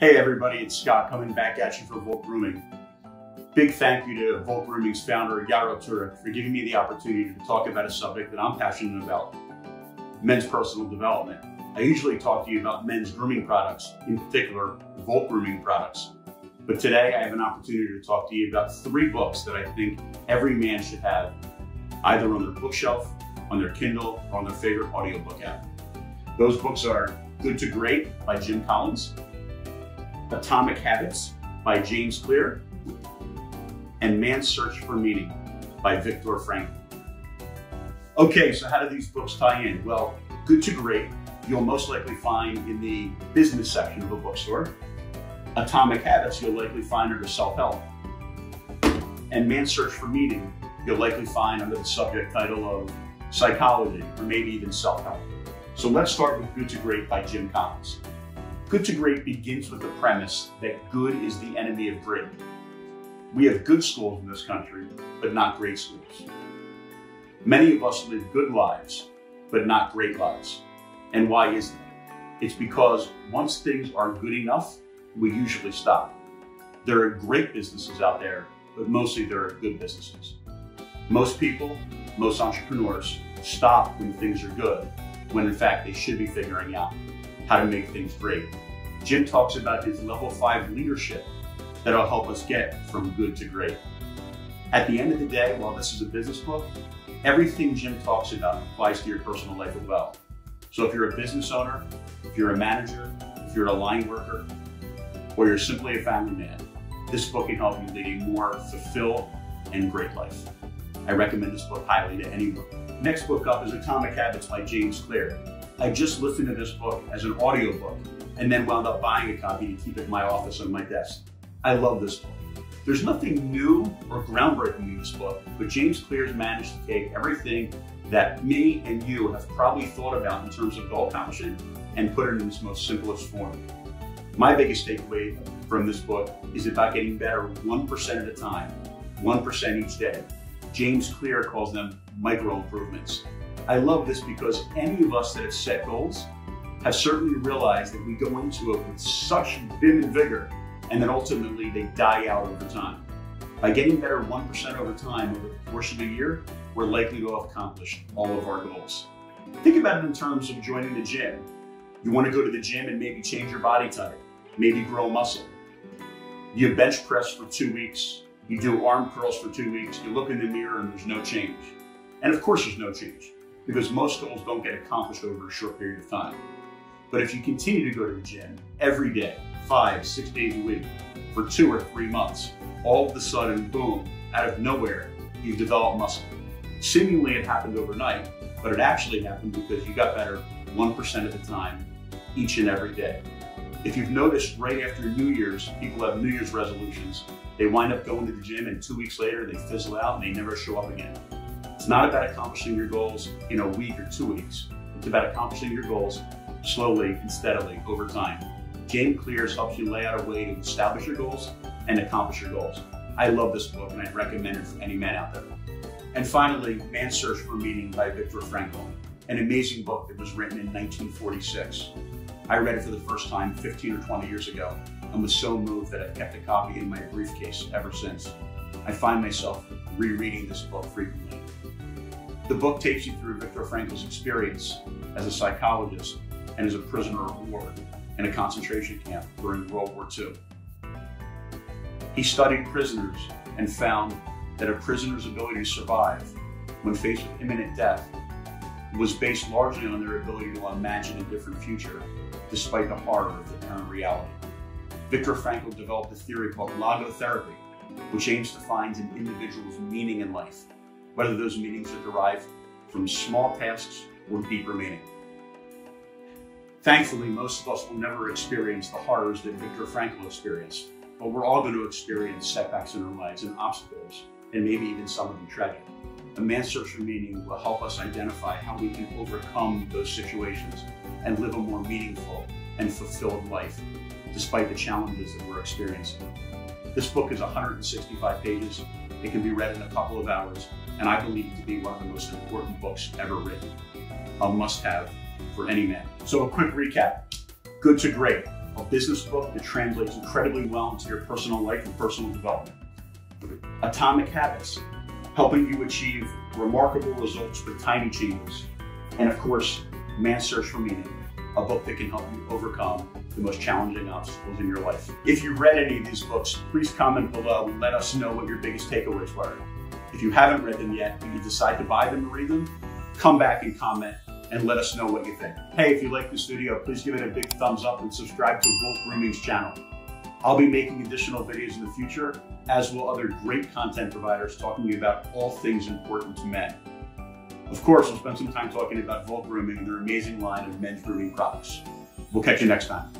Hey everybody, it's Scott coming back at you for Volt Grooming. Big thank you to Volt Grooming's founder, Yaro Turek, for giving me the opportunity to talk about a subject that I'm passionate about, men's personal development. I usually talk to you about men's grooming products, in particular, Volt Grooming products. But today I have an opportunity to talk to you about 3 books that I think every man should have, either on their bookshelf, on their Kindle, or on their favorite audiobook app. Those books are Good to Great by Jim Collins, Atomic Habits by James Clear, and Man's Search for Meaning by Viktor Frankl. Okay, so how do these books tie in? Well, Good to Great, you'll most likely find in the business section of a bookstore. Atomic Habits, you'll likely find under self-help. And Man's Search for Meaning, you'll likely find under the subject title of psychology, or maybe even self-help. So let's start with Good to Great by Jim Collins. Good to Great begins with the premise that good is the enemy of great. We have good schools in this country, but not great schools. Many of us live good lives, but not great lives. And why is that? It's because once things are good enough, we usually stop. There are great businesses out there, but mostly there are good businesses. Most people, most entrepreneurs, stop when things are good, when in fact they should be figuring out how to make things great. Jim talks about his level 5 leadership that'll help us get from good to great. At the end of the day, while this is a business book, everything Jim talks about applies to your personal life as well. So if you're a business owner, if you're a manager, if you're a line worker, or you're simply a family man, this book can help you lead a more fulfilled and great life. I recommend this book highly to anyone. Next book up is Atomic Habits by James Clear. I just listened to this book as an audiobook and then wound up buying a copy to keep it in my office on my desk. I love this book. There's nothing new or groundbreaking in this book, but James Clear has managed to take everything that me and you have probably thought about in terms of goal accomplishment and put it in its most simplest form. My biggest takeaway from this book is about getting better 1% at a time, 1% each day. James Clear calls them micro improvements. I love this because any of us that have set goals have certainly realized that we go into it with such vim and vigor, and then ultimately they die out over time. By getting better 1% over time over the course of a year, we're likely to have accomplished all of our goals. Think about it in terms of joining the gym. You want to go to the gym and maybe change your body type, maybe grow muscle. You bench press for 2 weeks, you do arm curls for 2 weeks, you look in the mirror and there's no change. And of course there's no change, because most goals don't get accomplished over a short period of time. But if you continue to go to the gym every day, 5, 6 days a week, for 2 or 3 months, all of a sudden, boom, out of nowhere, you've developed muscle. Seemingly it happened overnight, but it actually happened because you got better 1% at a time, each and every day. If you've noticed, right after New Year's, people have New Year's resolutions. They wind up going to the gym and 2 weeks later, they fizzle out and they never show up again. It's not about accomplishing your goals in a week or 2 weeks. It's about accomplishing your goals slowly and steadily over time. James Clear helps you lay out a way to establish your goals and accomplish your goals. I love this book and I'd recommend it for any man out there. And finally, Man's Search for Meaning by Viktor Frankl, an amazing book that was written in 1946. I read it for the first time 15 or 20 years ago and was so moved that I've kept a copy in my briefcase ever since. I find myself rereading this book frequently. The book takes you through Viktor Frankl's experience as a psychologist and as a prisoner of war in a concentration camp during World War II. He studied prisoners and found that a prisoner's ability to survive when faced with imminent death was based largely on their ability to imagine a different future, despite the horror of the current reality. Viktor Frankl developed a theory called logotherapy, which aims to find an individual's meaning in life, whether those meanings are derived from small tasks or deeper meaning. Thankfully, most of us will never experience the horrors that Viktor Frankl experienced, but we're all going to experience setbacks in our lives and obstacles, and maybe even some of them tragic. A Man's Search for Meaning will help us identify how we can overcome those situations and live a more meaningful and fulfilled life, despite the challenges that we're experiencing. This book is 165 pages. It can be read in a couple of hours, and I believe it to be one of the most important books ever written. A must-have for any man. So a quick recap. Good to Great a business book that translates incredibly well into your personal life and personal development. Atomic Habits, helping you achieve remarkable results with tiny changes. And of course, Man's Search for Meaning, a book that can help you overcome the most challenging obstacles in your life. If you read any of these books, please comment below and let us know what your biggest takeaways were. If you haven't read them yet and you decide to buy them or read them, come back and comment and let us know what you think. Hey, if you like this video, please give it a big thumbs up and subscribe to Volt Grooming's channel. I'll be making additional videos in the future, as will other great content providers talking about all things important to men. Of course, we'll spend some time talking about Volt Grooming and their amazing line of men's grooming products. We'll catch you next time.